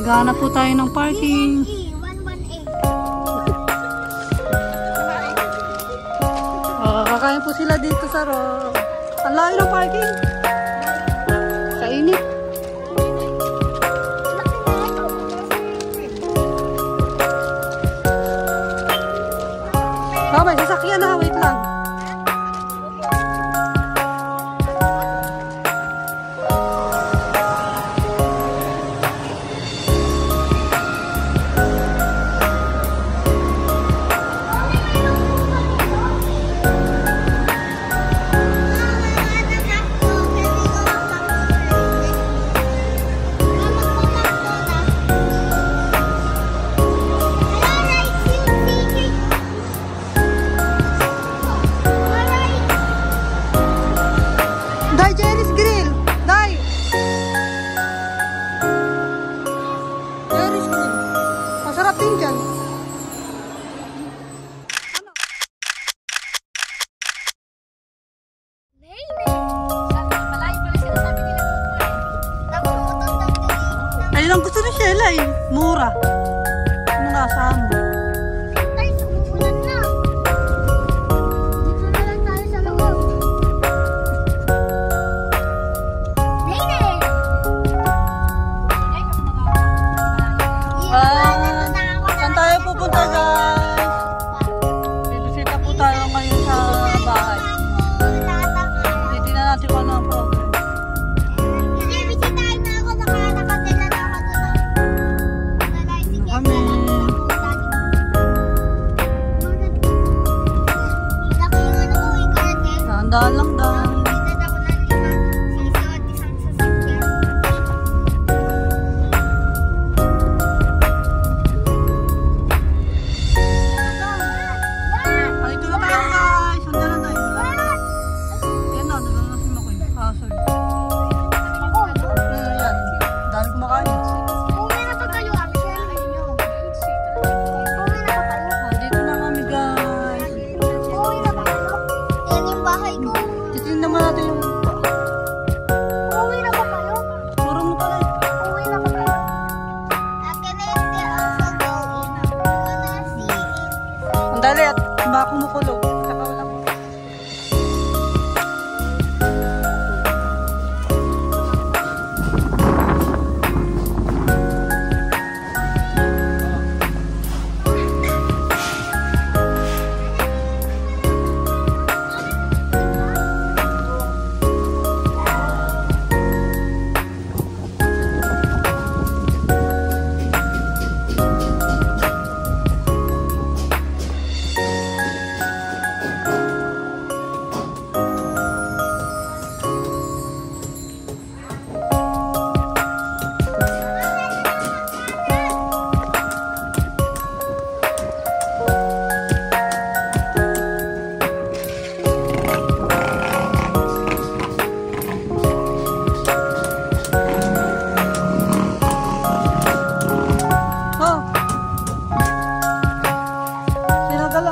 Maghanap po tayo ng parking. Kakain po sila dito sa road. Ang layo ng parking. Kainit. May sasakyan na. Wait lang. Ayun ang gusto ni Sheila eh. Mura. Ano nga saan mo? Tay, sumuulan na. Dito na lang tayo sa loob. Later! Saan tayo pupunta guys? Dito po tayo ngayon sa bahay. Hindi na natin kung ano ang problem. Daan lang daan. Ay, ito na tayo guys. Saan na tayo? Yan na, doon na si Makoy. Sorry. Yan, dami kumakain. Uwi na pa kayo, Abisel. Uwi na pa kayo. Dito na kami guys. Uwi na pa kayo. Yan yung bahay ko. Titignan naman natin yung... Uwi na pa kayo. Puro mo pala eh. Uwi na pa kayo. Can I also go in? Wanna see it? Ang dali at baka kumukulog. Saka wala ko.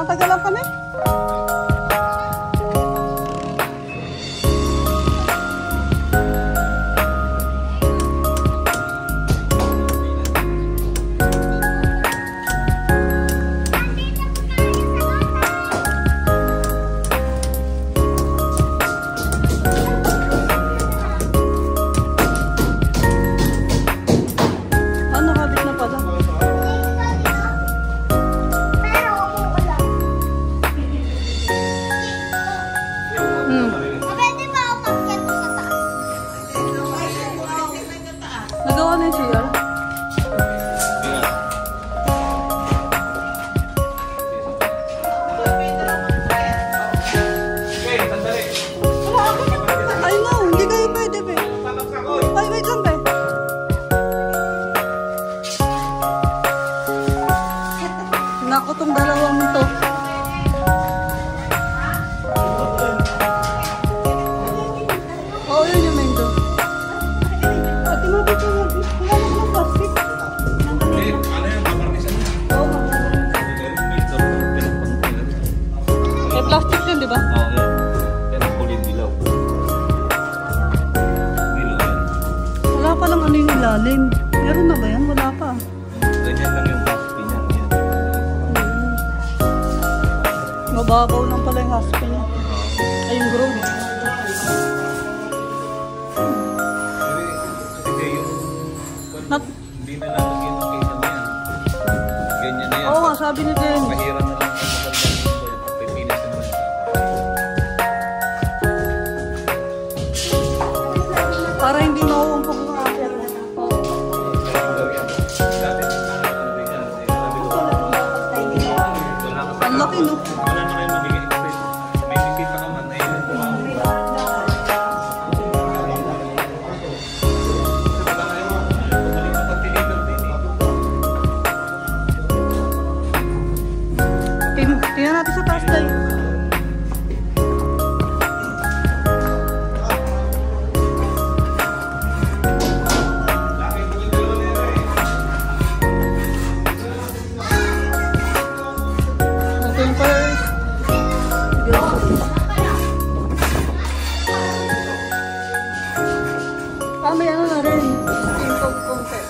Tagalang kami. Ano habit na pala? Nagawa na yung CR? Ay no, hindi kayo pwede be. Ay, wait lang be. Naku, tong dalawang to. Oo, yun yung main door. At tumabit ko lang. Wala naman ng plastic. Ano yung kamarnisan niya? Oo, may plastic din, di ba? Oo, yan. Yan ang kulay dilaw. Dilaw yan. Wala palang ano yung ilalim. Meron na ba yan? Wala pa. Ganyan lang yung husky niya. Yan. Mababaw lang pala yung husky niya. Ay, yung grown. Kasi yung hindi na lalagyan ng case na yan. Ganyan na yan. Oo nga, sabi ni Jen. Mahirap na lang ang magandang pipinis na naman. Para hindi mauumpok yung aker. Oo. Ang laki, no? Wala na kayo magiging express. May bisita ka man na yun. Tingnan natin sa taas tayo. Open first. May ano na rin. Tingkog konti.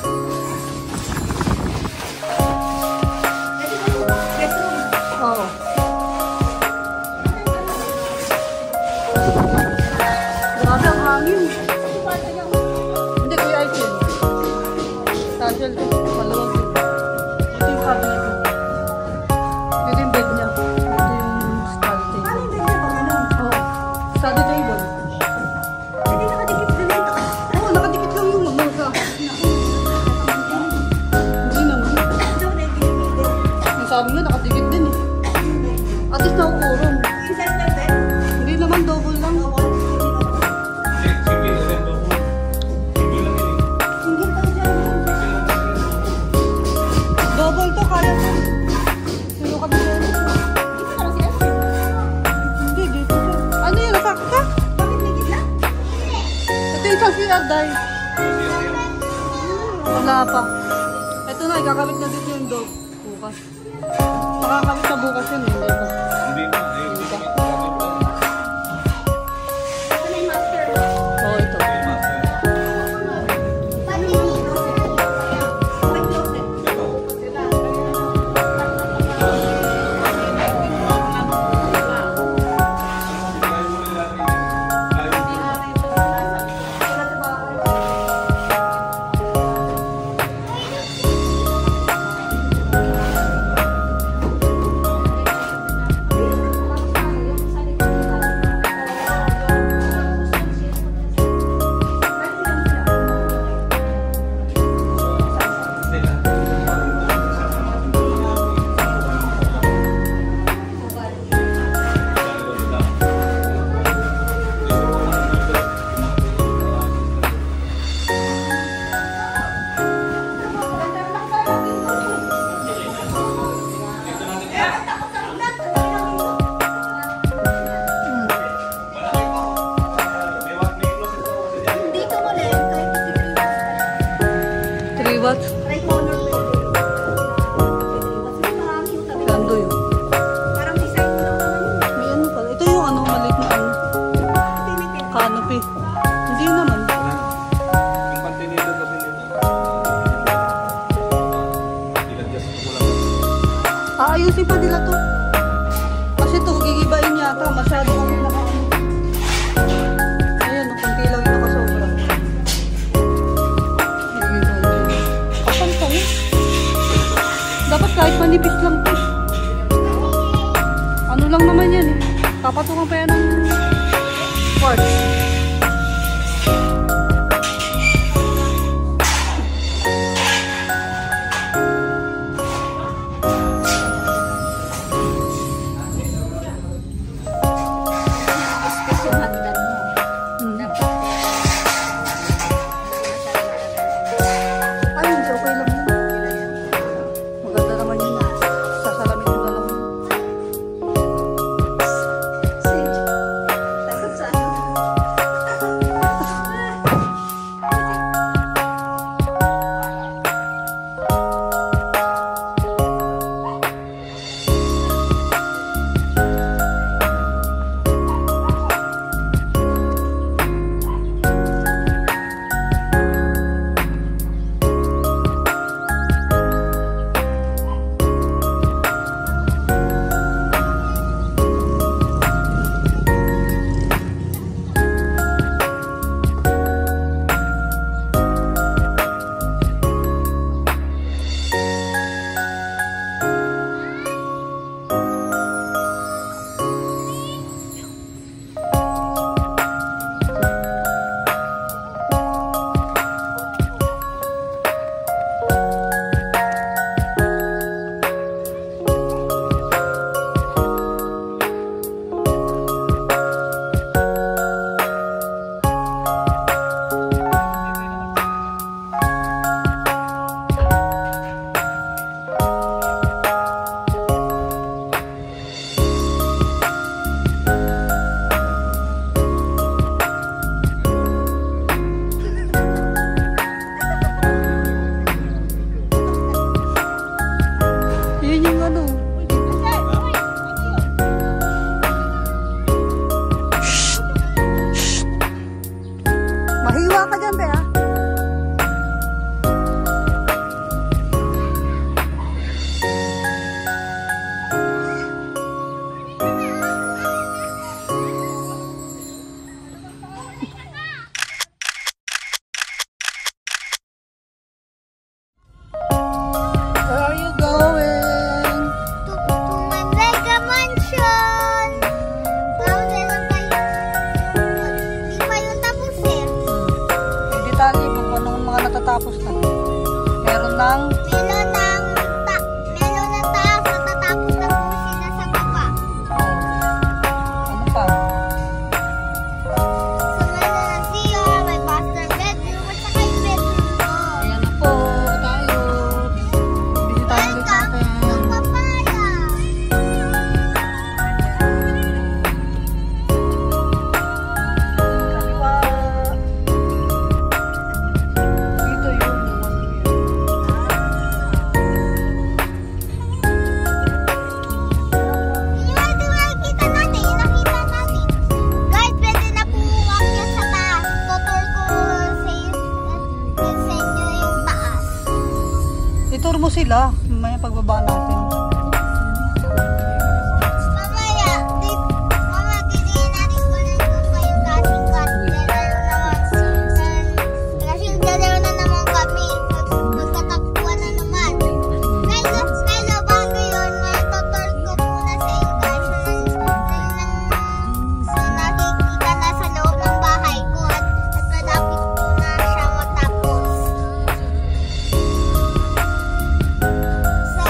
Oo. Grabe ang hangin. Hindi, kuya Aiken. Sajal din. Maluwag din. Ito yung cabinet mo. Ito yung bed niya. Ito yung study table. Oo. Study table. Oo, nakadikit lang yung mga. Hindi naman. Yung sabi nga, nakadikit din eh. At least nakukurong. Hindi naman, double lang. Double to, kaya to. Sino ka dito? Hindi, dito to. Ano yun, nakakita? Ito yung isang CR dahil. Wala pa. Ito na, ikakabit na dito yung dog. Bukas. Makakabit na bukas yun, hindi pa. Hindi pa. Oo, ito. What? Gando yun. May ano pala. Ito yung ano, maliit na ano. Canopy. Hindi naman. Yung pantinido kasi nito. Iladjust ko lang. Aayusin pa nila to. Kasi ito, gigibain yata. Masyado kami naka-ano. Ayan, kunti lang yung nakasobra. Dapat kahit manipis lang to. Ano lang naman yan eh. Papatungan pa yan ng parts. Mahiwa ka dyan, be, ha? Where are you going? To my mega mansion. Hindi pa yun tapos eh. Hindi tali mo kung anong mga natatapos na. Meron ng Meron ng taas, natatapos na po sila sa baba. ano pa? So meron ng CR, may master bedroom, at saka yung bedroom ko. Ayan na po tayo. Bili tayo ulit natin. Welcome to Papaya. Kaliwa. Dito yun. Nakita natin. Guys, pwede na po umakyat sa taas. Tutur ko sa inyo yung taas. Ituro mo sila. Mamaya pagbaba natin. Mamaya, titignan natin kung ano pa yung dating kasi dalawa na naman kami. Magtatakbuhan na naman. Pero bago yun, may tutur ko muna sa inyo guys. So, nakikita na sa loob ng bahay ko at malapit ko na siya matapos. So,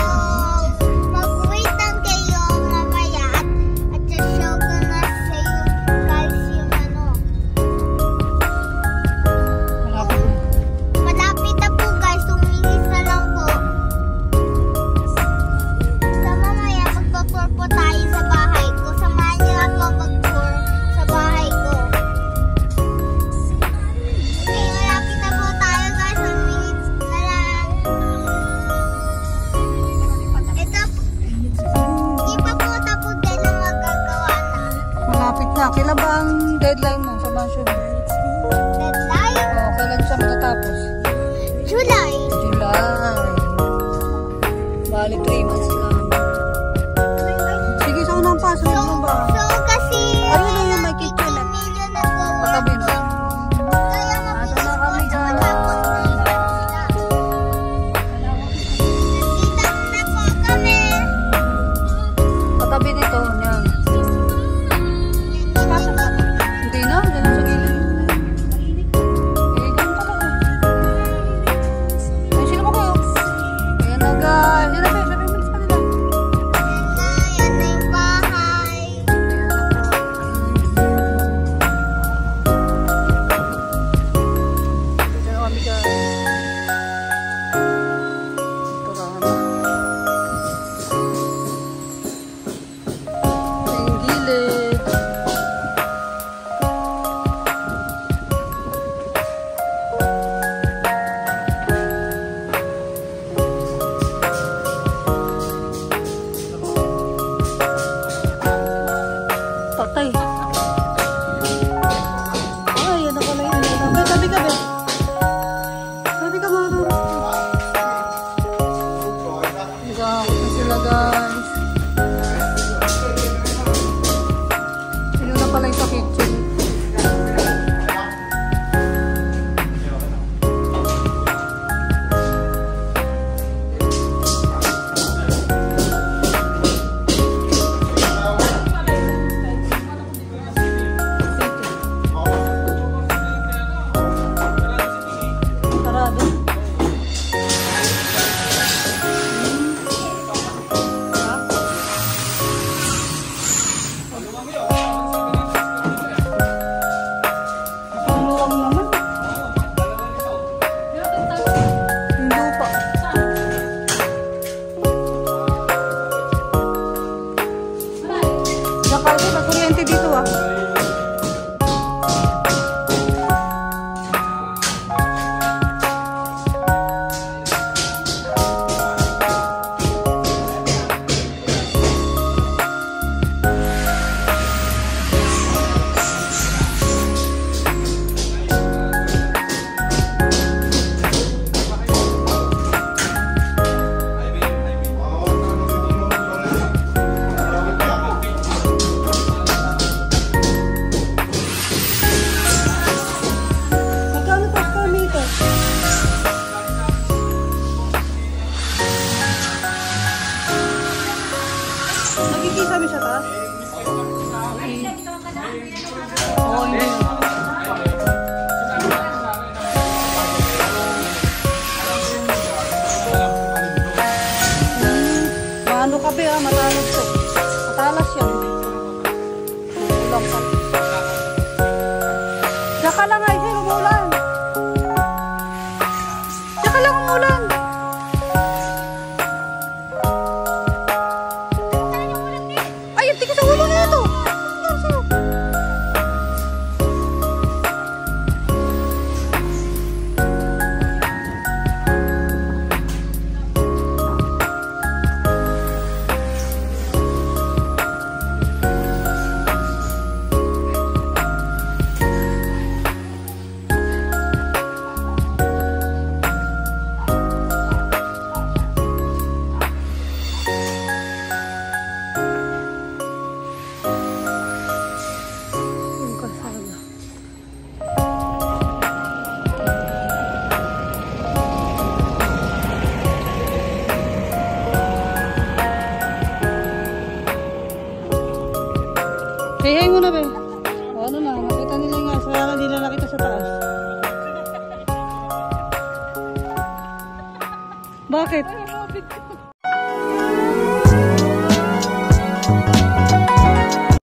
Bakit? Para mabit ko.